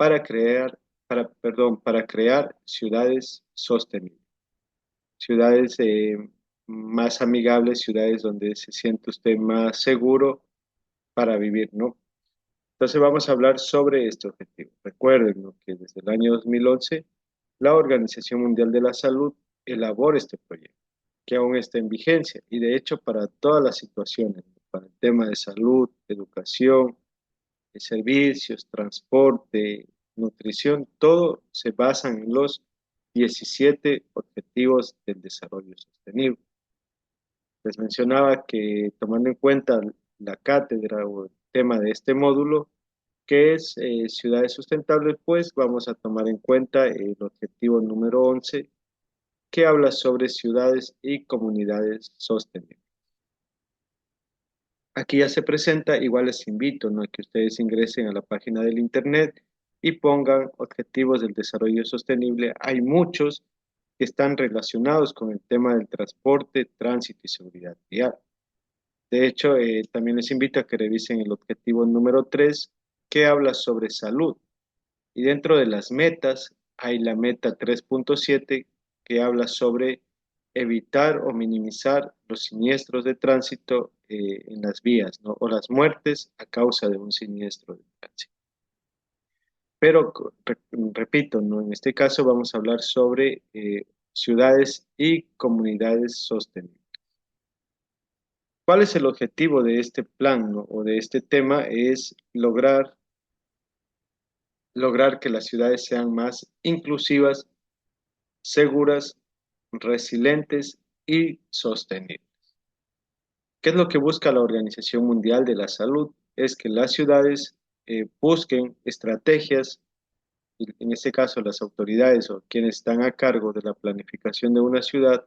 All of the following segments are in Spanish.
para crear ciudades sostenibles, ciudades más amigables, ciudades donde se siente usted más seguro para vivir, ¿no? Entonces vamos a hablar sobre este objetivo. Recuerden, ¿no?, que desde el año 2011 la Organización Mundial de la Salud elabora este proyecto, que aún está en vigencia y de hecho para todas las situaciones, ¿no?, para el tema de salud, educación, de servicios, transporte, nutrición, todo se basa en los 17 Objetivos del Desarrollo Sostenible. Les mencionaba que tomando en cuenta la cátedra o el tema de este módulo, que es ciudades sustentables, pues vamos a tomar en cuenta el objetivo número 11, que habla sobre ciudades y comunidades sostenibles. Aquí ya se presenta, igual les invito, ¿no?, a que ustedes ingresen a la página del internet y pongan objetivos del desarrollo sostenible. Hay muchos que están relacionados con el tema del transporte, tránsito y seguridad vial. De hecho, también les invito a que revisen el objetivo número 3, que habla sobre salud. Y dentro de las metas hay la meta 3.7, que habla sobre evitar o minimizar los siniestros de tránsito en las vías, ¿no?, o las muertes a causa de un siniestro de tránsito. Pero, repito, ¿no?, en este caso vamos a hablar sobre ciudades y comunidades sostenibles. ¿Cuál es el objetivo de este plan, ¿no?, o de este tema? Es lograr que las ciudades sean más inclusivas, seguras, resilientes y sostenibles. ¿Qué es lo que busca la Organización Mundial de la Salud? Es que las ciudades busquen estrategias, y en este caso las autoridades o quienes están a cargo de la planificación de una ciudad,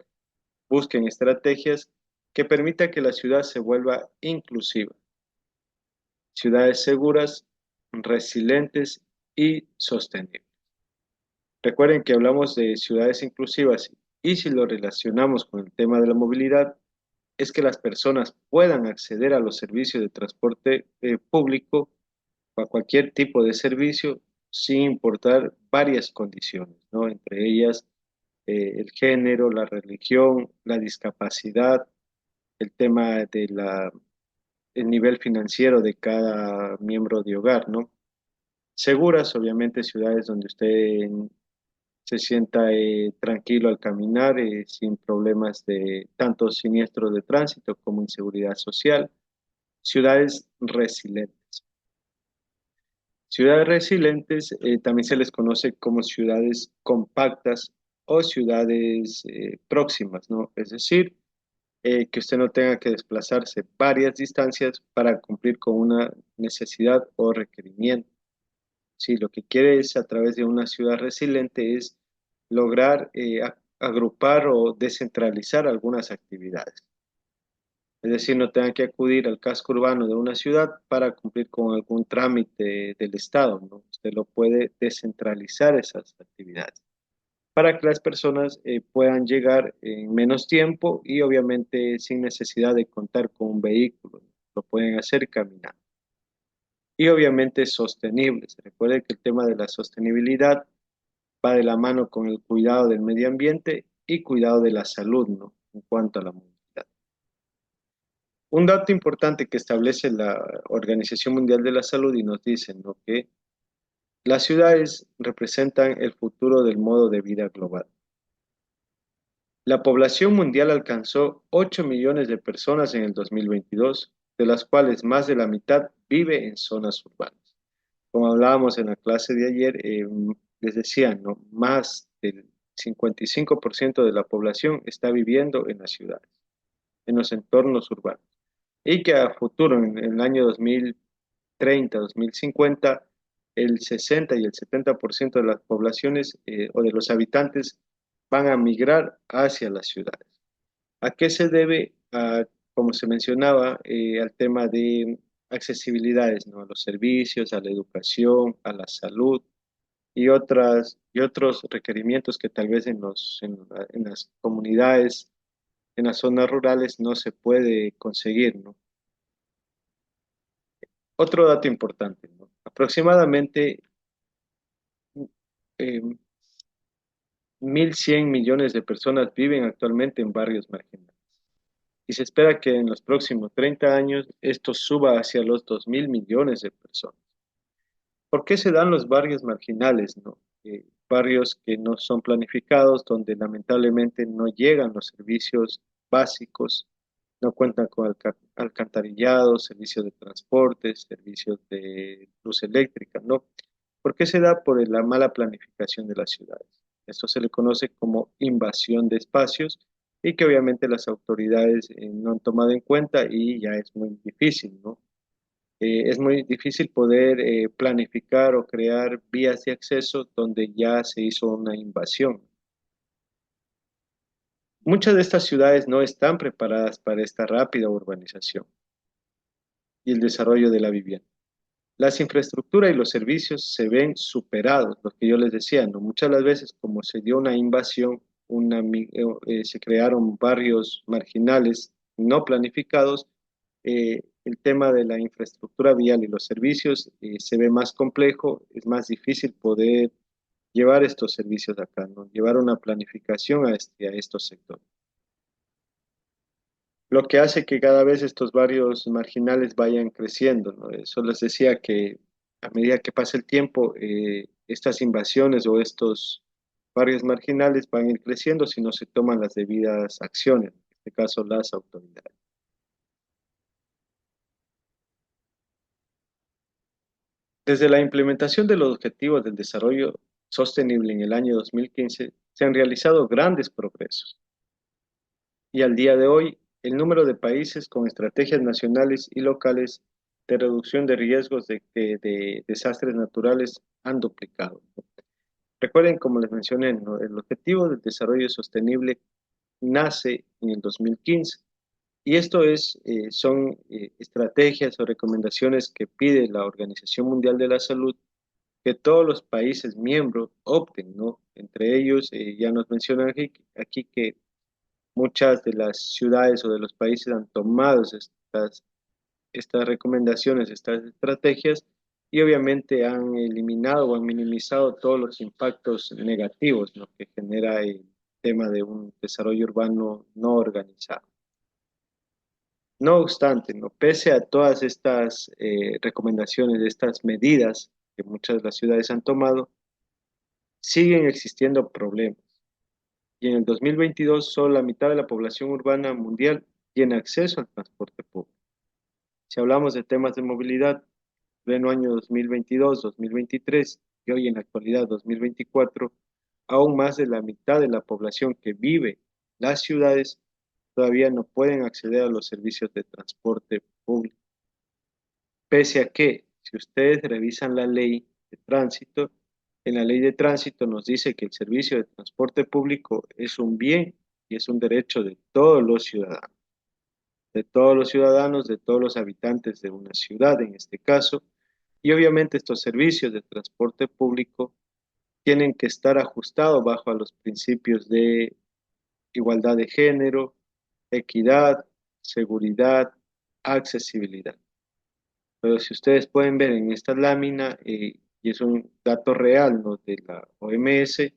busquen estrategias que permitan que la ciudad se vuelva inclusiva, ciudades seguras, resilientes y sostenibles. Recuerden que hablamos de ciudades inclusivas y si lo relacionamos con el tema de la movilidad, es que las personas puedan acceder a los servicios de transporte público o a cualquier tipo de servicio sin importar varias condiciones, ¿no? Entre ellas el género, la religión, la discapacidad, el tema de el nivel financiero de cada miembro de hogar, ¿no? Seguras, obviamente, ciudades donde usted se sienta tranquilo al caminar, sin problemas de tanto siniestros de tránsito como inseguridad social. Ciudades resilientes. Ciudades resilientes también se les conoce como ciudades compactas o ciudades próximas, ¿no? Es decir, que usted no tenga que desplazarse varias distancias para cumplir con una necesidad o requerimiento. Sí, lo que quiere es a través de una ciudad resiliente es lograr agrupar o descentralizar algunas actividades. Es decir, no tenga que acudir al casco urbano de una ciudad para cumplir con algún trámite del Estado, ¿no? Usted lo puede descentralizar esas actividades para que las personas puedan llegar en menos tiempo y obviamente sin necesidad de contar con un vehículo, ¿no? Lo pueden hacer caminando. Y obviamente sostenibles. Recuerde que el tema de la sostenibilidad va de la mano con el cuidado del medio ambiente y cuidado de la salud, ¿no?, en cuanto a la movilidad. Un dato importante que establece la Organización Mundial de la Salud y nos dice, ¿no?, que las ciudades representan el futuro del modo de vida global. La población mundial alcanzó 8 millones de personas en el 2022, de las cuales más de la mitad vive en zonas urbanas. Como hablábamos en la clase de ayer, les decía, ¿no?, más del 55% de la población está viviendo en las ciudades, en los entornos urbanos. Y que a futuro, en el año 2030, 2050, el 60 y el 70% de las poblaciones o de los habitantes van a migrar hacia las ciudades. ¿A qué se debe? Como se mencionaba, al tema de accesibilidades, ¿no?, a los servicios, a la educación, a la salud y otros requerimientos que tal vez en las comunidades, en las zonas rurales no se puede conseguir, ¿no? Otro dato importante, ¿no? Aproximadamente 1.100 millones de personas viven actualmente en barrios marginales y se espera que en los próximos 30 años esto suba hacia los 2.000 millones de personas. ¿Por qué se dan los barrios marginales, no? Barrios que no son planificados, donde lamentablemente no llegan los servicios básicos, no cuentan con alcantarillado, servicios de transporte, servicios de luz eléctrica, ¿no? ¿Por qué se da? Por la mala planificación de las ciudades. Esto se le conoce como invasión de espacios y que obviamente las autoridades no han tomado en cuenta y ya es muy difícil, ¿no? Es muy difícil poder planificar o crear vías de acceso donde ya se hizo una invasión. Muchas de estas ciudades no están preparadas para esta rápida urbanización y el desarrollo de la vivienda. Las infraestructuras y los servicios se ven superados, lo que yo les decía, ¿no? Muchas de las veces, como se dio una invasión, se crearon barrios marginales no planificados, el tema de la infraestructura vial y los servicios se ve más complejo, es más difícil poder llevar estos servicios acá, ¿no? Llevar una planificación a estos sectores. Lo que hace que cada vez estos barrios marginales vayan creciendo, ¿no? Eso les decía que a medida que pasa el tiempo, estas invasiones o estos barrios marginales van a ir creciendo si no se toman las debidas acciones, en este caso las autoridades. Desde la implementación de los Objetivos del Desarrollo Sostenible en el año 2015, se han realizado grandes progresos y al día de hoy el número de países con estrategias nacionales y locales de reducción de riesgos de desastres naturales han duplicado. Recuerden, como les mencioné, ¿no? El Objetivo del Desarrollo Sostenible nace en el 2015 y son estrategias o recomendaciones que pide la Organización Mundial de la Salud que todos los países miembros opten, ¿no? Entre ellos, ya nos mencionan aquí que muchas de las ciudades o de los países han tomado estas recomendaciones, estas estrategias, y obviamente han eliminado o han minimizado todos los impactos negativos, ¿no? Que genera el tema de un desarrollo urbano no organizado. No obstante, ¿no? Pese a todas estas recomendaciones, estas medidas que muchas de las ciudades han tomado, siguen existiendo problemas. Y en el 2022 solo la mitad de la población urbana mundial tiene acceso al transporte público. Si hablamos de temas de movilidad, pleno año 2022, 2023 y hoy en la actualidad 2024, aún más de la mitad de la población que vive en las ciudades todavía no pueden acceder a los servicios de transporte público. Pese a que, si ustedes revisan la ley de tránsito, en la ley de tránsito nos dice que el servicio de transporte público es un bien y es un derecho de todos los ciudadanos, de todos los habitantes de una ciudad en este caso, y obviamente estos servicios de transporte público tienen que estar ajustados bajo a los principios de igualdad de género, equidad, seguridad, accesibilidad. Pero si ustedes pueden ver en esta lámina, y es un dato real, ¿no? De la OMS,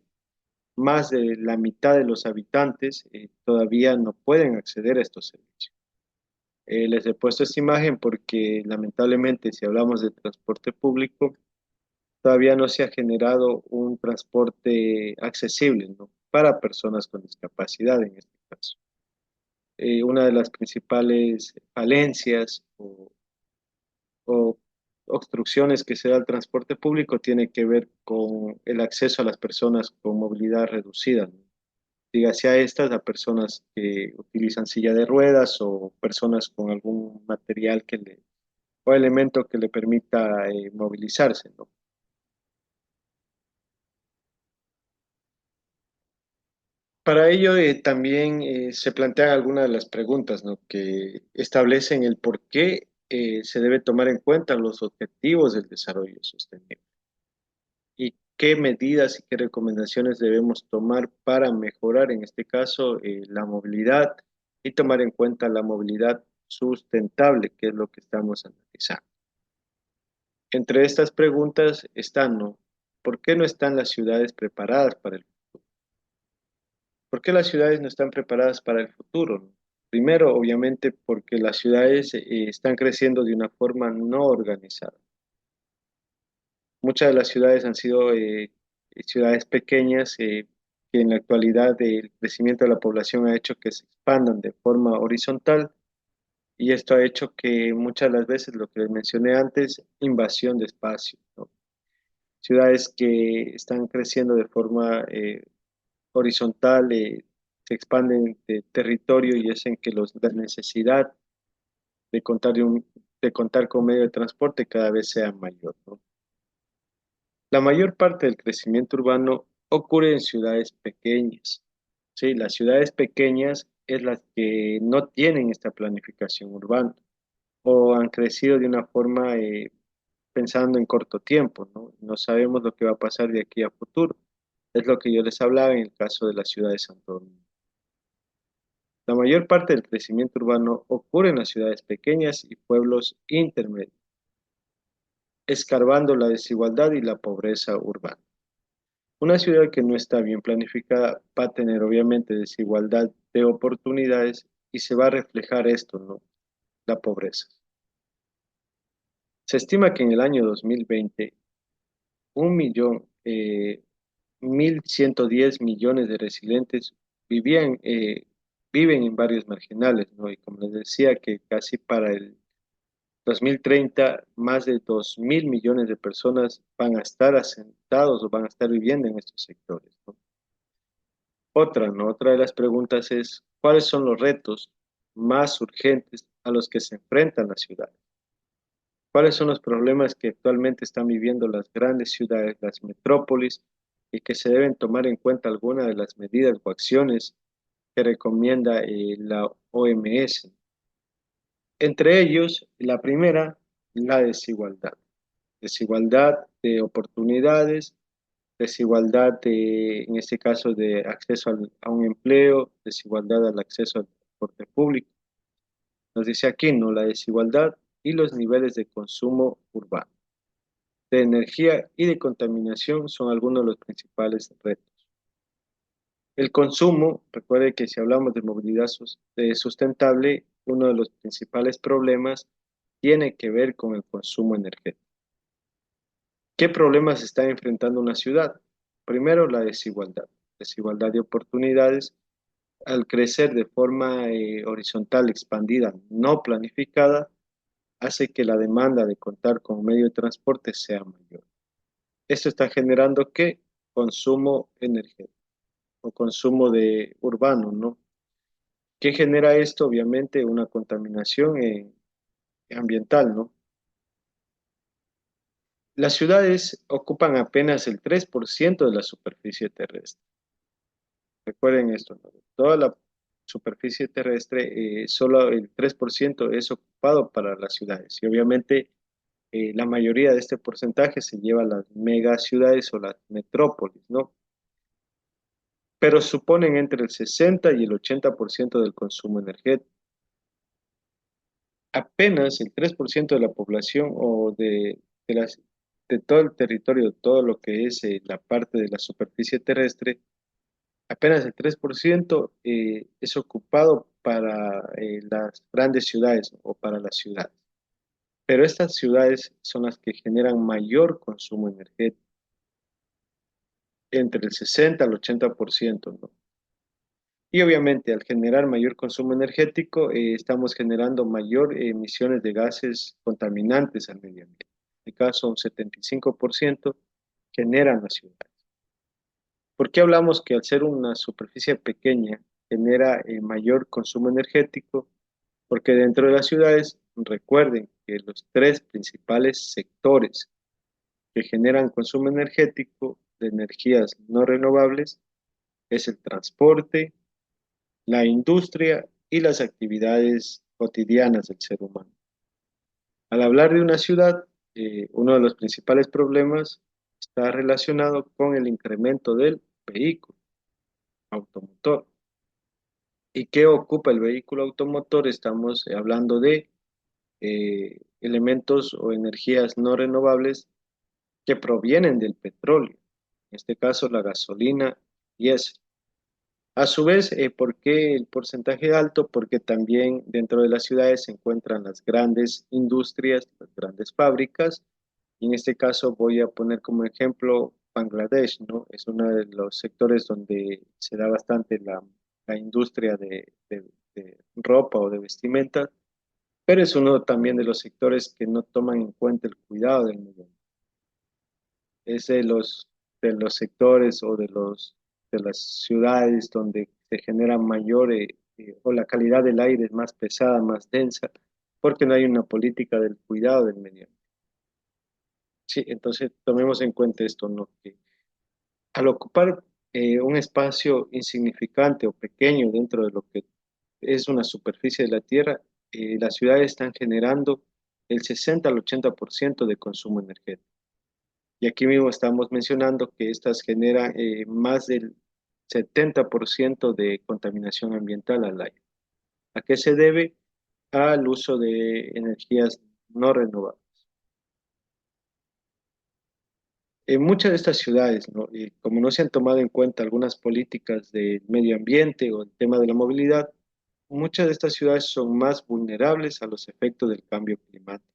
más de la mitad de los habitantes todavía no pueden acceder a estos servicios. Les he puesto esta imagen porque lamentablemente si hablamos de transporte público, todavía no se ha generado un transporte accesible, ¿no? Para personas con discapacidad en este caso. Una de las principales falencias o obstrucciones que se da al transporte público tiene que ver con el acceso a las personas con movilidad reducida, ¿no? Dígase a estas, a personas que utilizan silla de ruedas o personas con algún material o elemento que le permita movilizarse, ¿no? Para ello también se plantean algunas de las preguntas, ¿no? Que establecen el por qué se debe tomar en cuenta los objetivos del desarrollo sostenible y qué medidas y qué recomendaciones debemos tomar para mejorar, en este caso, la movilidad y tomar en cuenta la movilidad sustentable, que es lo que estamos analizando. Entre estas preguntas están, ¿no? ¿por qué no están las ciudades preparadas para el futuro? ¿Por qué las ciudades no están preparadas para el futuro? Primero, obviamente, porque las ciudades están creciendo de una forma no organizada. Muchas de las ciudades han sido ciudades pequeñas que en la actualidad el crecimiento de la población ha hecho que se expandan de forma horizontal y esto ha hecho que muchas de las veces, lo que les mencioné antes, invasión de espacio, ¿no? Ciudades que están creciendo de forma horizontal se expanden de territorio y hacen que la necesidad de de contar con medio de transporte cada vez sea mayor, ¿no? La mayor parte del crecimiento urbano ocurre en ciudades pequeñas. Sí, las ciudades pequeñas es las que no tienen esta planificación urbana o han crecido de una forma pensando en corto tiempo, ¿no? No sabemos lo que va a pasar de aquí a futuro. Es lo que yo les hablaba en el caso de la ciudad de Santo Domingo. La mayor parte del crecimiento urbano ocurre en las ciudades pequeñas y pueblos intermedios, escarbando la desigualdad y la pobreza urbana. Una ciudad que no está bien planificada va a tener obviamente desigualdad de oportunidades y se va a reflejar esto, ¿no? La pobreza. Se estima que en el año 2020, 1.110.000.000 de residentes vivían, viven en barrios marginales, ¿no? Y como les decía, que casi para el 2030 más de 2.000.000.000 de personas van a estar asentados o van a estar viviendo en estos sectores, ¿no? Otra, ¿no? Otra de las preguntas es, ¿cuáles son los retos más urgentes a los que se enfrentan las ciudades? ¿Cuáles son los problemas que actualmente están viviendo las grandes ciudades, las metrópolis, y que se deben tomar en cuenta algunas de las medidas o acciones que recomienda la OMS? Entre ellos, la primera, la desigualdad. Desigualdad de oportunidades, desigualdad en este caso, de acceso a un empleo, desigualdad al acceso al transporte público. Nos dice aquí, ¿no? La desigualdad y los niveles de consumo urbano, de energía y de contaminación son algunos de los principales retos. El consumo, recuerde que si hablamos de movilidad sustentable, uno de los principales problemas tiene que ver con el consumo energético. ¿Qué problemas está enfrentando una ciudad? Primero, la desigualdad. Desigualdad de oportunidades. Al crecer de forma horizontal, expandida, no planificada, hace que la demanda de contar con un medio de transporte sea mayor. Esto está generando ¿qué? Consumo energético o consumo de urbano, ¿no? ¿Qué genera esto? Obviamente una contaminación ambiental, ¿no? Las ciudades ocupan apenas el 3% de la superficie terrestre. Recuerden esto, ¿no? Toda la superficie terrestre, solo el 3% es ocupado para las ciudades. Y obviamente la mayoría de este porcentaje se lleva a las megaciudades o las metrópolis, ¿no? Pero suponen entre el 60 y el 80% del consumo energético. Apenas el 3% de la población o de todo el territorio, todo lo que es la parte de la superficie terrestre, apenas el 3% es ocupado para las grandes ciudades o para las ciudades. Pero estas ciudades son las que generan mayor consumo energético, entre el 60 al 80%, ¿no? Y obviamente al generar mayor consumo energético, estamos generando mayor emisiones de gases contaminantes al medio ambiente. En este caso, un 75% generan las ciudades. ¿Por qué hablamos que al ser una superficie pequeña genera mayor consumo energético? Porque dentro de las ciudades, recuerden que los tres principales sectores que generan consumo energético de energías no renovables es el transporte, la industria y las actividades cotidianas del ser humano. Al hablar de una ciudad, uno de los principales problemas está relacionado con el incremento del vehículo automotor. ¿Y qué ocupa el vehículo automotor? Estamos hablando de elementos o energías no renovables que provienen del petróleo, en este caso la gasolina y eso. A su vez, ¿por qué el porcentaje alto? Porque también dentro de las ciudades se encuentran las grandes industrias, las grandes fábricas, y en este caso voy a poner como ejemplo Bangladesh, ¿no? Es uno de los sectores donde se da bastante la industria de ropa o de vestimenta, pero es uno también de los sectores que no toman en cuenta el cuidado del medio ambiente. Es de los sectores o de las ciudades donde se genera mayor o la calidad del aire es más pesada, más densa, porque no hay una política del cuidado del medio ambiente. Sí, entonces tomemos en cuenta esto, ¿no? Que al ocupar un espacio insignificante o pequeño dentro de lo que es una superficie de la Tierra, las ciudades están generando el 60 al 80% de consumo energético. Y aquí mismo estamos mencionando que estas generan más del 70% de contaminación ambiental al aire. ¿A qué se debe? Al uso de energías no renovables. En muchas de estas ciudades, ¿no? Como no se han tomado en cuenta algunas políticas del medio ambiente o el tema de la movilidad, muchas de estas ciudades son más vulnerables a los efectos del cambio climático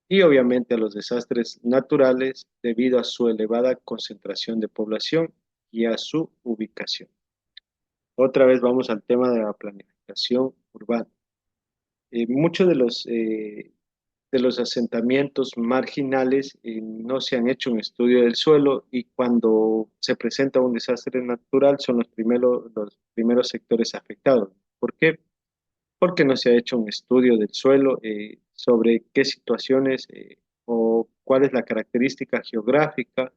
y obviamente a los desastres naturales debido a su elevada concentración de población y a su ubicación. Otra vez vamos al tema de la planificación urbana. Muchos de los asentamientos marginales no se han hecho un estudio del suelo y cuando se presenta un desastre natural son los primeros sectores afectados. ¿Por qué? Porque no se ha hecho un estudio del suelo sobre qué situaciones o cuál es la característica geográfica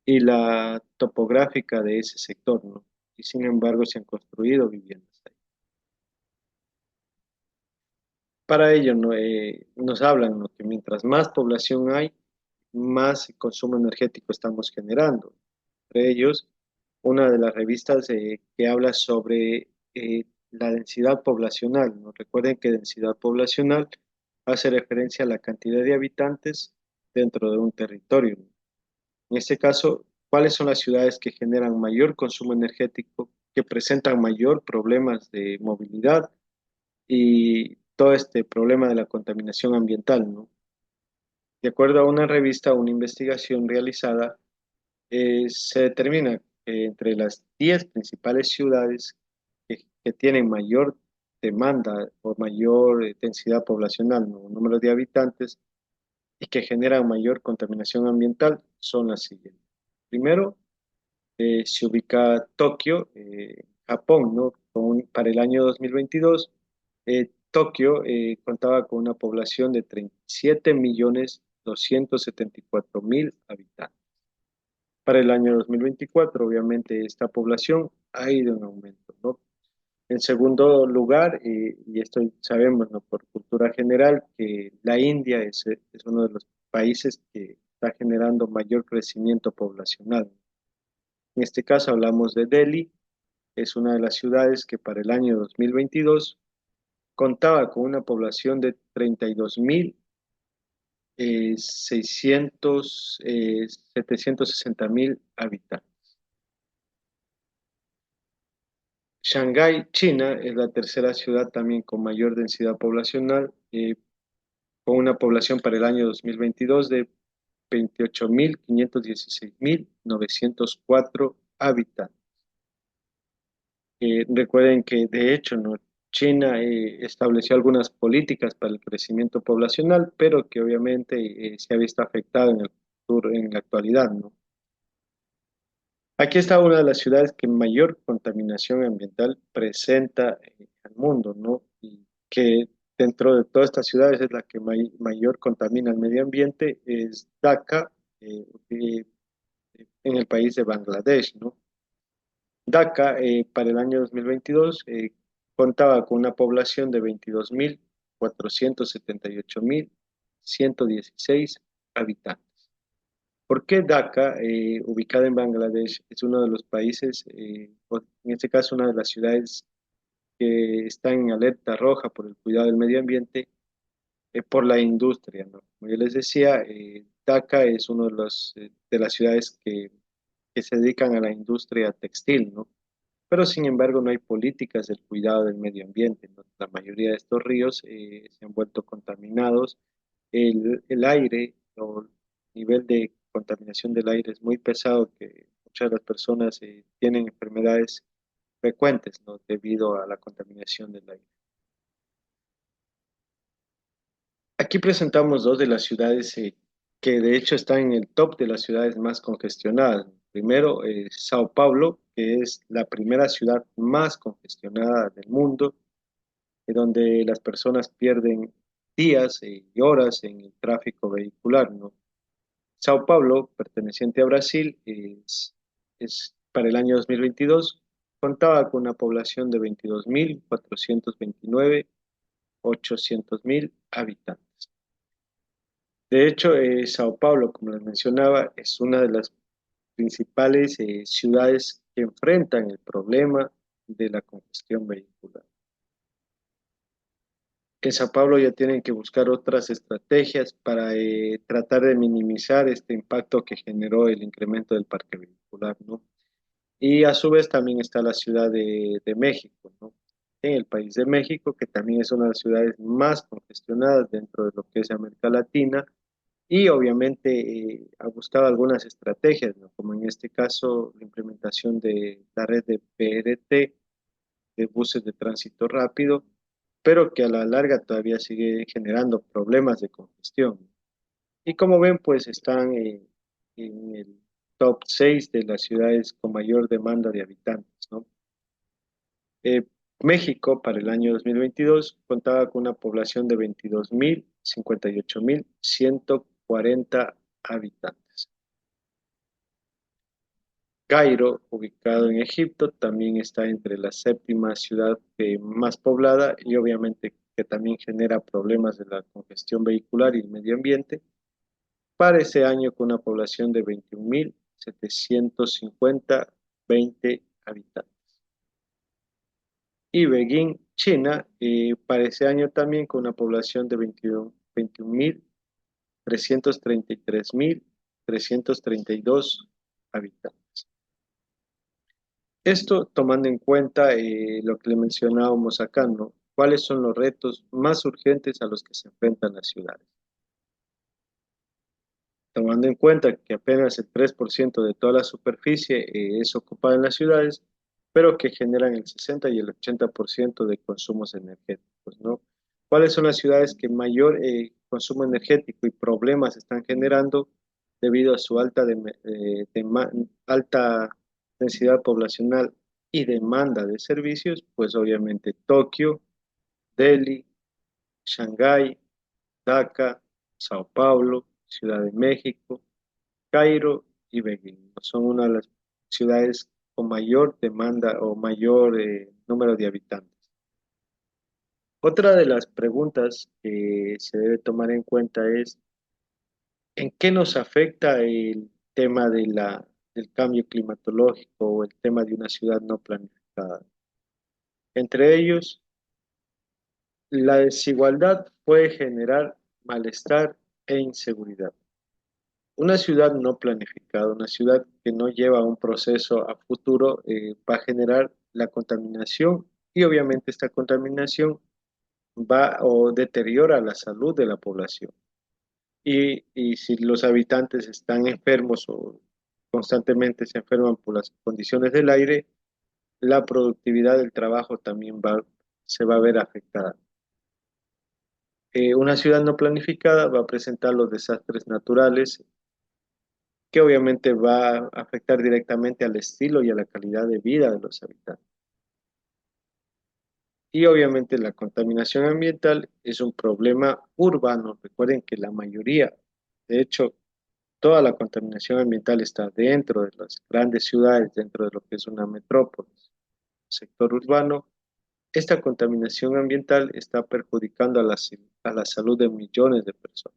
y la topográfica de ese sector, ¿no? Y sin embargo se han construido viviendas ahí. Para ello, ¿no? Nos hablan, ¿no? Que mientras más población hay, más consumo energético estamos generando. Entre ellos, una de las revistas que habla sobre la densidad poblacional, ¿no? Recuerden que densidad poblacional hace referencia a la cantidad de habitantes dentro de un territorio, ¿no? En este caso, ¿cuáles son las ciudades que generan mayor consumo energético, que presentan mayor problemas de movilidad y todo este problema de la contaminación ambiental, ¿no? De acuerdo a una revista, una investigación realizada, se determina que entre las 10 principales ciudades que tienen mayor demanda o mayor densidad poblacional, ¿no? Número de habitantes, y que generan mayor contaminación ambiental son las siguientes. Primero, se ubica Tokio, Japón, ¿no? Para el año 2022, Tokio contaba con una población de 37.274.000 habitantes. Para el año 2024, obviamente, esta población ha ido en aumento, ¿no? En segundo lugar, y esto sabemos, ¿no? Por cultura general, que la India es uno de los países que está generando mayor crecimiento poblacional. En este caso hablamos de Delhi, es una de las ciudades que para el año 2022 contaba con una población de 760.000 habitantes. Shanghái, China, es la tercera ciudad también con mayor densidad poblacional, con una población para el año 2022 de 28.516.904 habitantes. Recuerden que de hecho, ¿no? China estableció algunas políticas para el crecimiento poblacional, pero que obviamente se ha visto afectado en el futuro, en la actualidad, ¿no? Aquí está una de las ciudades que mayor contaminación ambiental presenta al mundo, ¿no? Y que dentro de todas estas ciudades es la que mayor contamina el medio ambiente, es Dhaka, en el país de Bangladesh, ¿no? Dhaka, para el año 2022, contaba con una población de 22.478.116 habitantes. ¿Por qué Dhaka, ubicada en Bangladesh, es uno de los países, o en este caso una de las ciudades que está en alerta roja por el cuidado del medio ambiente, por la industria, ¿no? Como yo les decía, Dhaka es uno de las ciudades que se dedican a la industria textil, ¿no? Pero sin embargo no hay políticas del cuidado del medio ambiente, ¿no? La mayoría de estos ríos se han vuelto contaminados, el aire o el nivel de contaminación del aire es muy pesado, que muchas de las personas tienen enfermedades frecuentes, ¿no? Debido a la contaminación del aire. Aquí presentamos dos de las ciudades que de hecho están en el top de las ciudades más congestionadas. Primero, Sao Paulo, que es la primera ciudad más congestionada del mundo, donde las personas pierden días y horas en el tráfico vehicular, ¿no? Sao Paulo, perteneciente a Brasil, para el año 2022 contaba con una población de 22.429, 800.000 habitantes. De hecho, Sao Paulo, como les mencionaba, es una de las principales ciudades que enfrentan el problema de la congestión vehicular. En Sao Paulo ya tienen que buscar otras estrategias para tratar de minimizar este impacto que generó el incremento del parque vehicular, ¿no? Y a su vez también está la ciudad de México, ¿no? En el país de México, que también es una de las ciudades más congestionadas dentro de lo que es América Latina, y obviamente ha buscado algunas estrategias, ¿no? Como en este caso la implementación de la red de BRT, de buses de tránsito rápido, pero que a la larga todavía sigue generando problemas de congestión. Y como ven, pues están en el top 6 de las ciudades con mayor demanda de habitantes, ¿no? Eh, México para el año 2022 contaba con una población de 22.058.140 habitantes. Cairo, ubicado en Egipto, también está entre la séptima ciudad más poblada y obviamente que también genera problemas de la congestión vehicular y el medio ambiente, para ese año con una población de 21.750 20 habitantes. Y Beijing, China, para ese año también con una población de 21.333.332 habitantes. Esto tomando en cuenta lo que le mencionábamos acá, ¿no? ¿Cuáles son los retos más urgentes a los que se enfrentan las ciudades? Tomando en cuenta que apenas el 3% de toda la superficie es ocupada en las ciudades, pero que generan el 60 y el 80% de consumos energéticos, ¿no? ¿Cuáles son las ciudades que mayor consumo energético y problemas están generando debido a su alta densidad poblacional y demanda de servicios? Pues obviamente Tokio, Delhi, Shanghái, Dhaka, Sao Paulo, Ciudad de México, Cairo y Beijing son una de las ciudades con mayor demanda o mayor número de habitantes. Otra de las preguntas que se debe tomar en cuenta es ¿en qué nos afecta el tema del cambio climatológico o el tema de una ciudad no planificada? Entre ellos, la desigualdad puede generar malestar e inseguridad. Una ciudad no planificada, una ciudad que no lleva un proceso a futuro, va a generar la contaminación y obviamente esta contaminación va o deteriora la salud de la población. Y si los habitantes están enfermos o constantemente se enferman por las condiciones del aire, la productividad del trabajo también se va a ver afectada. Una ciudad no planificada va a presentar los desastres naturales que obviamente va a afectar directamente al estilo y a la calidad de vida de los habitantes. Y obviamente la contaminación ambiental es un problema urbano. Recuerden que la mayoría, de hecho, toda la contaminación ambiental está dentro de las grandes ciudades, dentro de lo que es una metrópolis, sector urbano. Esta contaminación ambiental está perjudicando a la salud de millones de personas.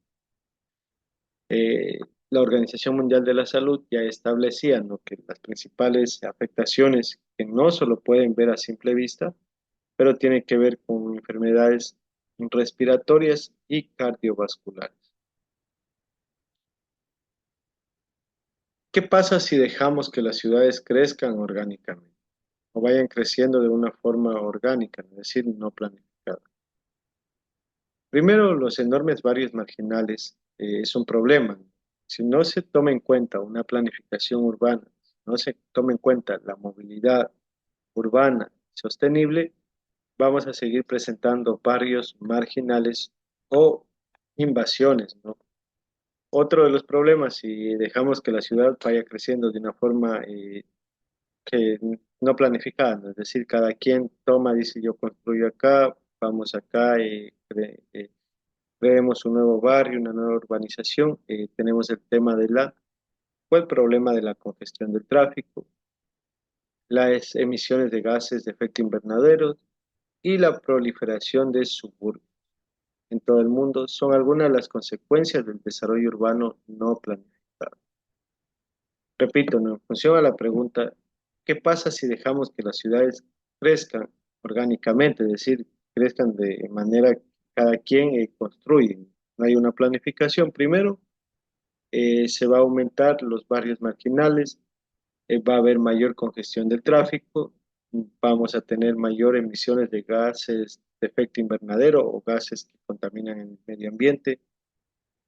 La Organización Mundial de la Salud ya establecía, ¿no?, que las principales afectaciones que no solo pueden ver a simple vista, pero tienen que ver con enfermedades respiratorias y cardiovasculares. ¿Qué pasa si dejamos que las ciudades crezcan orgánicamente o vayan creciendo de una forma orgánica, es decir, no planificada? Primero, los enormes barrios marginales es un problema. Si no se toma en cuenta una planificación urbana, si no se toma en cuenta la movilidad urbana sostenible, vamos a seguir presentando barrios marginales o invasiones, ¿no? Otro de los problemas, si dejamos que la ciudad vaya creciendo de una forma que no planificada, ¿no? Es decir, cada quien toma, dice yo construyo acá, vamos acá, creemos un nuevo barrio, una nueva urbanización, tenemos el tema de o el problema de la congestión del tráfico, las emisiones de gases de efecto invernadero y la proliferación de suburbios en todo el mundo son algunas de las consecuencias del desarrollo urbano no planificado. Repito, ¿no? En función a la pregunta, ¿qué pasa si dejamos que las ciudades crezcan orgánicamente? Es decir, crezcan de manera que cada quien construye. No hay una planificación. Primero, se va a aumentar los barrios marginales, va a haber mayor congestión del tráfico, vamos a tener mayor emisiones de gases de efecto invernadero o gases que contaminan el medio ambiente,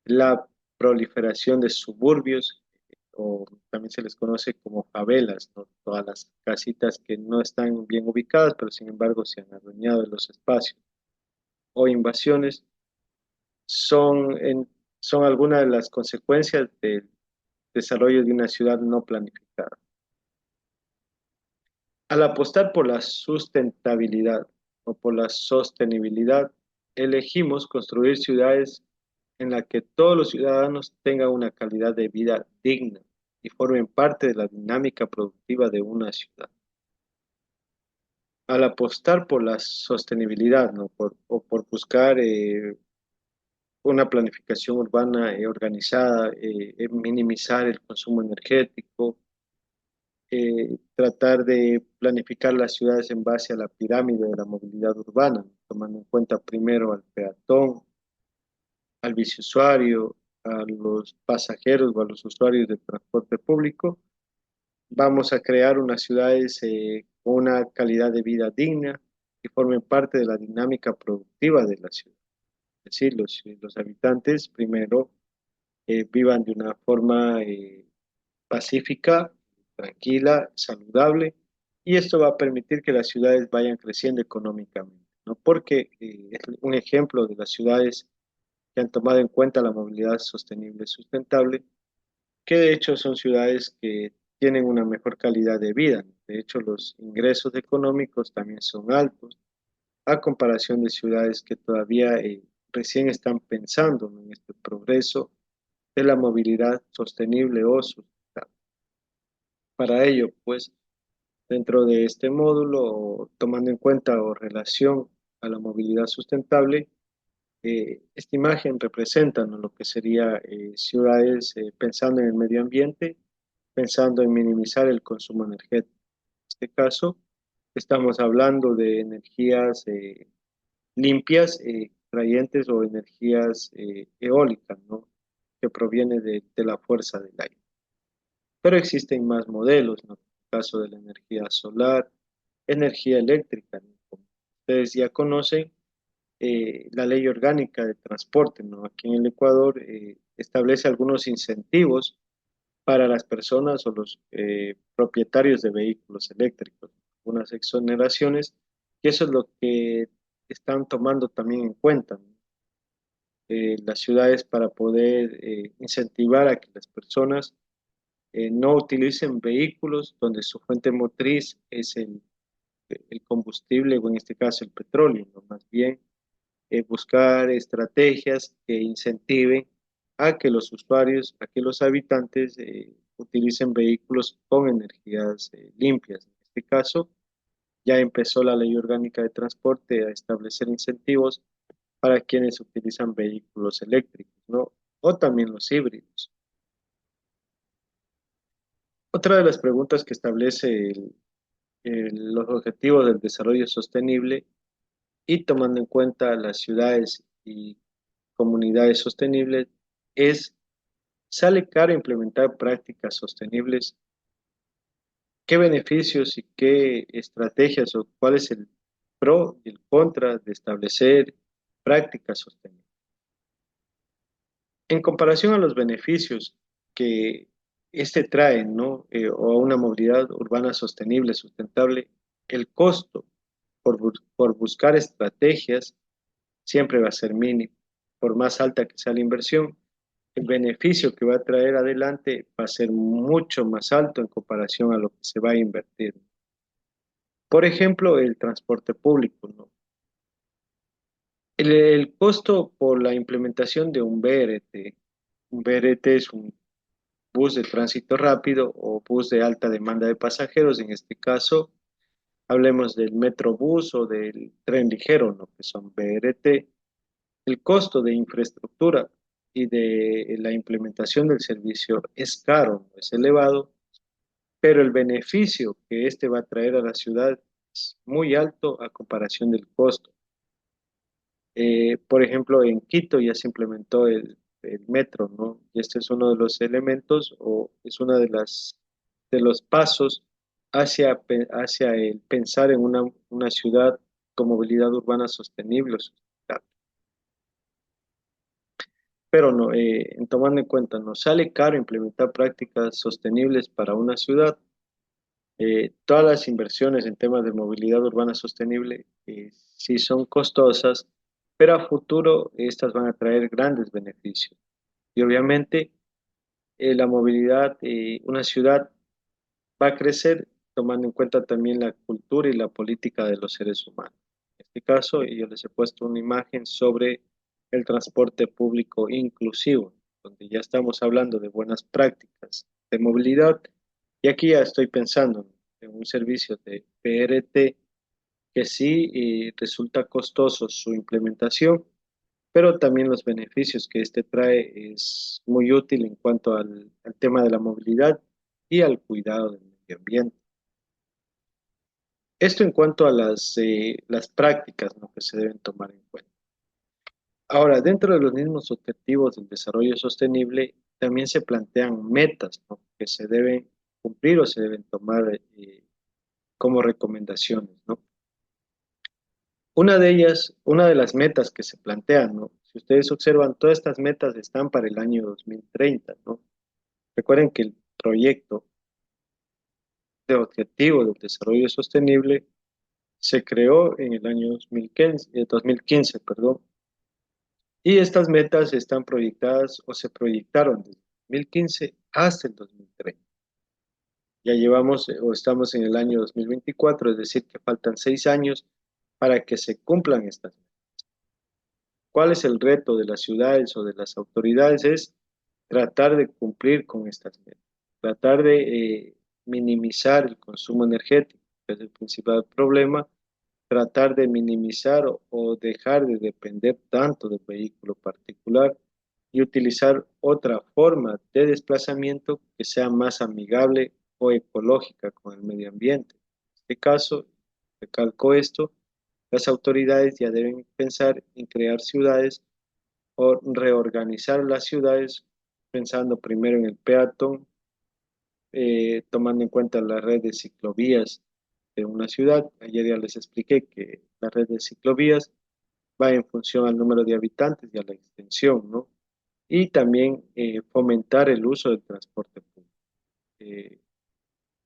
la proliferación de suburbios, o también se les conoce como favelas, ¿no? Todas las casitas que no están bien ubicadas, pero sin embargo se han adueñado de los espacios, o invasiones, son, son algunas de las consecuencias del desarrollo de una ciudad no planificada. Al apostar por la sustentabilidad o por la sostenibilidad, elegimos construir ciudades en las que todos los ciudadanos tengan una calidad de vida digna y formen parte de la dinámica productiva de una ciudad. Al apostar por la sostenibilidad, ¿no? O por buscar una planificación urbana organizada, minimizar el consumo energético, tratar de planificar las ciudades en base a la pirámide de la movilidad urbana, tomando en cuenta primero al peatón, al biciusuario, a los pasajeros o a los usuarios del transporte público. Vamos a crear unas ciudades con una calidad de vida digna que formen parte de la dinámica productiva de la ciudad. Es decir, los habitantes primero vivan de una forma pacífica, tranquila, saludable, y esto va a permitir que las ciudades vayan creciendo económicamente, ¿no? Porque es un ejemplo de las ciudades que han tomado en cuenta la movilidad sostenible y sustentable, que de hecho son ciudades que tienen una mejor calidad de vida. De hecho, los ingresos económicos también son altos, a comparación de ciudades que todavía recién están pensando, ¿no? En este progreso de la movilidad sostenible o sustentable. Para ello, pues, dentro de este módulo, tomando en cuenta o relación a la movilidad sustentable, esta imagen representa, ¿no? Lo que sería ciudades pensando en el medio ambiente, pensando en minimizar el consumo energético. En este caso, estamos hablando de energías limpias, trayentes o energías eólicas, ¿no? Que proviene de la fuerza del aire. Pero existen más modelos, ¿no? En el caso de la energía solar, energía eléctrica, ¿no? Como ustedes ya conocen, la ley orgánica de transporte, ¿no? Aquí en el Ecuador establece algunos incentivos para las personas o los propietarios de vehículos eléctricos, unas exoneraciones, y eso es lo que están tomando también en cuenta, ¿no? Las ciudades para poder incentivar a que las personas no utilicen vehículos donde su fuente motriz es el combustible o en este caso el petróleo, ¿no? Más bien buscar estrategias que incentiven a que los usuarios, a que los habitantes utilicen vehículos con energías limpias. En este caso, ya empezó la Ley Orgánica de Transporte a establecer incentivos para quienes utilizan vehículos eléctricos, ¿no? O también los híbridos. Otra de las preguntas que establece los objetivos del desarrollo sostenible y tomando en cuenta las ciudades y comunidades sostenibles es ¿Sale caro implementar prácticas sostenibles? ¿Qué beneficios y qué estrategias o cuál es el pro y el contra de establecer prácticas sostenibles? En comparación a los beneficios que este trae, ¿no? O a una movilidad urbana sostenible, sustentable, el costo por buscar estrategias siempre va a ser mínimo. Por más alta que sea la inversión, el beneficio que va a traer adelante va a ser mucho más alto en comparación a lo que se va a invertir. Por ejemplo, el transporte público, ¿no? El costo por la implementación de un BRT es un bus de tránsito rápido o bus de alta demanda de pasajeros, en este caso, hablemos del Metrobús o del tren ligero, ¿no? Que son BRT. El costo de infraestructura y de la implementación del servicio es caro, ¿no? Es elevado, pero el beneficio que este va a traer a la ciudad es muy alto a comparación del costo. Por ejemplo, en Quito ya se implementó el metro, ¿no? Y este es uno de los elementos o es una de los pasos hacia el pensar en una ciudad con movilidad urbana sostenible o sustentable. Pero no, en tomando en cuenta, nos sale caro implementar prácticas sostenibles para una ciudad. Todas las inversiones en temas de movilidad urbana sostenible sí son costosas, pero a futuro estas van a traer grandes beneficios. Y obviamente la movilidad, una ciudad va a crecer tomando en cuenta también la cultura y la política de los seres humanos. En este caso, yo les he puesto una imagen sobre el transporte público inclusivo, donde ya estamos hablando de buenas prácticas de movilidad. Y aquí ya estoy pensando en un servicio de PRT que sí resulta costoso su implementación, pero también los beneficios que este trae es muy útil en cuanto al tema de la movilidad y al cuidado del medio ambiente. Esto en cuanto a las prácticas, ¿no? Que se deben tomar en cuenta. Ahora, dentro de los mismos objetivos del desarrollo sostenible, también se plantean metas, ¿no? Que se deben cumplir o se deben tomar como recomendaciones, ¿no? Una de ellas, una de las metas que se plantean, ¿no? Si ustedes observan, todas estas metas están para el año 2030, ¿no? Recuerden que el proyecto de objetivo del desarrollo sostenible se creó en el año 2015, perdón, y estas metas están proyectadas o se proyectaron desde 2015 hasta el 2030. Ya llevamos o estamos en el año 2024, es decir, que faltan 6 años para que se cumplan estas metas. ¿Cuál es el reto de las ciudades o de las autoridades? Es tratar de cumplir con estas metas, tratar de minimizar el consumo energético, que es el principal problema, tratar de minimizar o dejar de depender tanto del vehículo particular y utilizar otra forma de desplazamiento que sea más amigable o ecológica con el medio ambiente. En este caso, recalco esto, las autoridades ya deben pensar en crear ciudades o reorganizar las ciudades pensando primero en el peatón, tomando en cuenta la red de ciclovías de una ciudad. Ayer ya les expliqué que la red de ciclovías va en función al número de habitantes y a la extensión, ¿no? Y también fomentar el uso del transporte público. Eh,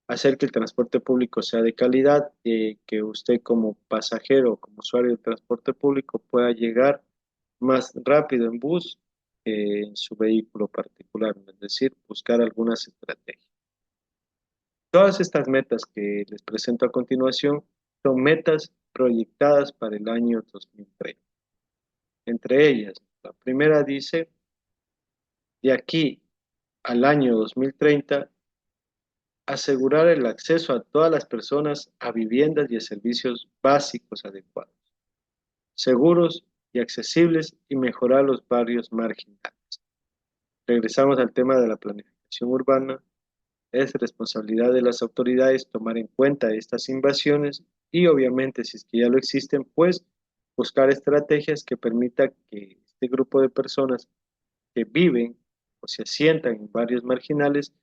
Hacer que el transporte público sea de calidad, que usted como pasajero, como usuario del transporte público pueda llegar más rápido en bus que en su vehículo particular, es decir, buscar algunas estrategias. Todas estas metas que les presento a continuación son metas proyectadas para el año 2030. Entre ellas, la primera dice, de aquí al año 2030, asegurar el acceso a todas las personas a viviendas y a servicios básicos adecuados, seguros y accesibles y mejorar los barrios marginales. Regresamos al tema de la planificación urbana. Es responsabilidad de las autoridades tomar en cuenta estas invasiones y obviamente si es que ya lo existen, pues buscar estrategias que permitan que este grupo de personas que viven o se asientan en barrios marginales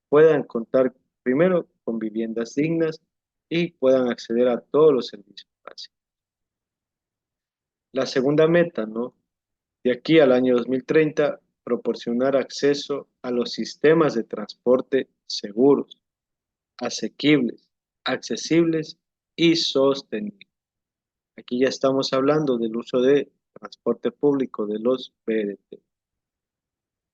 puedan contar primero con viviendas dignas y puedan acceder a todos los servicios básicos. La segunda meta, ¿no? De aquí al año 2030, proporcionar acceso a los sistemas de transporte seguros, asequibles, accesibles y sostenibles. Aquí ya estamos hablando del uso de transporte público de los BRT.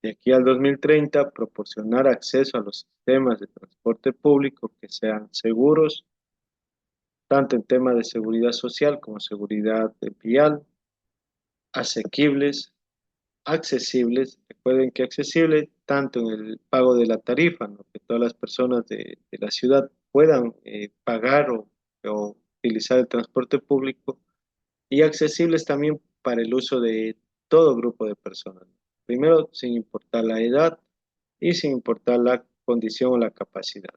De aquí al 2030, proporcionar acceso a los sistemas de transporte público que sean seguros, tanto en temas de seguridad social como seguridad vial, asequibles, accesibles. Recuerden que accesible tanto en el pago de la tarifa, ¿no? Que todas las personas de la ciudad puedan pagar o utilizar el transporte público, y accesibles también para el uso de todo grupo de personas. Primero, sin importar la edad y sin importar la condición o la capacidad.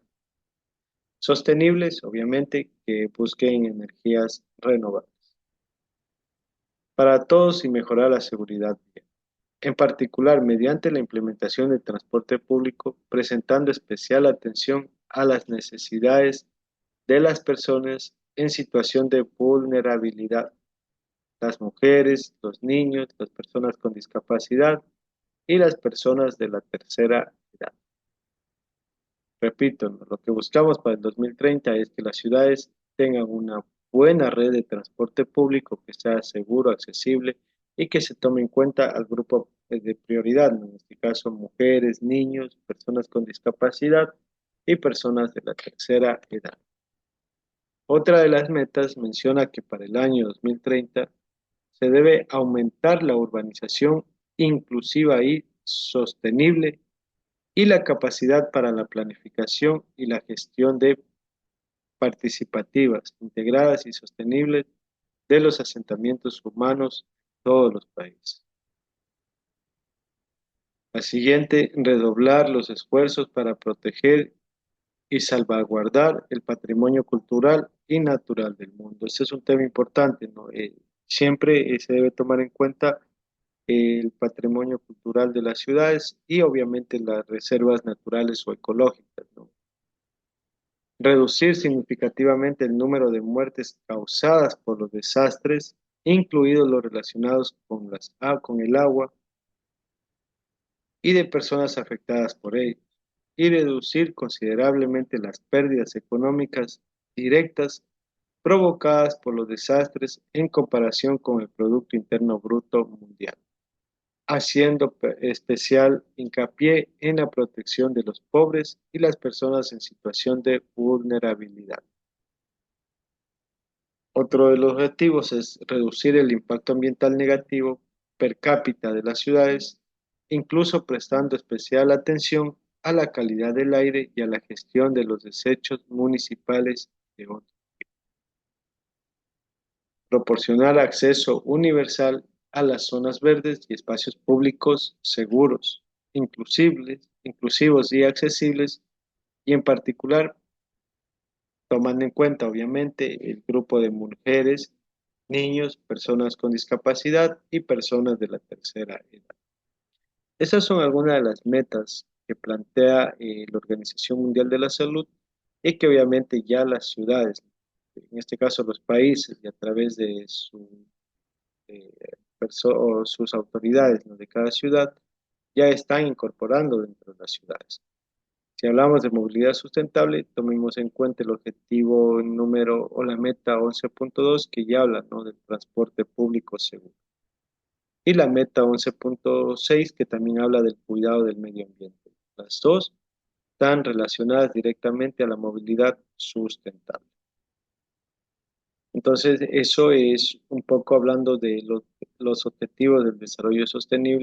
Sostenibles, obviamente, que busquen energías renovables. Para todos y mejorar la seguridad vial. En particular, mediante la implementación del transporte público, presentando especial atención a las necesidades de las personas en situación de vulnerabilidad, las mujeres, los niños, las personas con discapacidad y las personas de la tercera edad. Repito, ¿no? Lo que buscamos para el 2030 es que las ciudades tengan una buena red de transporte público que sea seguro, accesible y que se tome en cuenta al grupo de prioridad, ¿no? En este caso mujeres, niños, personas con discapacidad y personas de la tercera edad. Otra de las metas menciona que para el año 2030 se debe aumentar la urbanización inclusiva y sostenible y la capacidad para la planificación y la gestión de participativas, integradas y sostenibles de los asentamientos humanos en todos los países. La siguiente, redoblar los esfuerzos para proteger y salvaguardar el patrimonio cultural y natural del mundo. Este es un tema importante, ¿no? Siempre se debe tomar en cuenta el patrimonio cultural de las ciudades y obviamente las reservas naturales o ecológicas, ¿no? Reducir significativamente el número de muertes causadas por los desastres, incluidos los relacionados con el agua y de personas afectadas por ello, y reducir considerablemente las pérdidas económicas directas provocadas por los desastres en comparación con el Producto Interno Bruto Mundial, haciendo especial hincapié en la protección de los pobres y las personas en situación de vulnerabilidad. Otro de los objetivos es reducir el impacto ambiental negativo per cápita de las ciudades, incluso prestando especial atención a la calidad del aire y a la gestión de los desechos municipales de otros. Proporcionar acceso universal a las zonas verdes y espacios públicos seguros, inclusivos y accesibles, y en particular tomando en cuenta obviamente el grupo de mujeres, niños, personas con discapacidad y personas de la tercera edad. Esas son algunas de las metas que plantea la Organización Mundial de la Salud y que obviamente ya las ciudades, en este caso los países, y a través de eh, sus autoridades, ¿no? De cada ciudad, ya están incorporando dentro de las ciudades. Si hablamos de movilidad sustentable, tomemos en cuenta el objetivo número o la meta 11.2 que ya habla, ¿no? Del transporte público seguro. Y la meta 11.6 que también habla del cuidado del medio ambiente. Las dos están relacionadas directamente a la movilidad sustentable. Entonces, eso es un poco hablando de los objetivos del desarrollo sostenible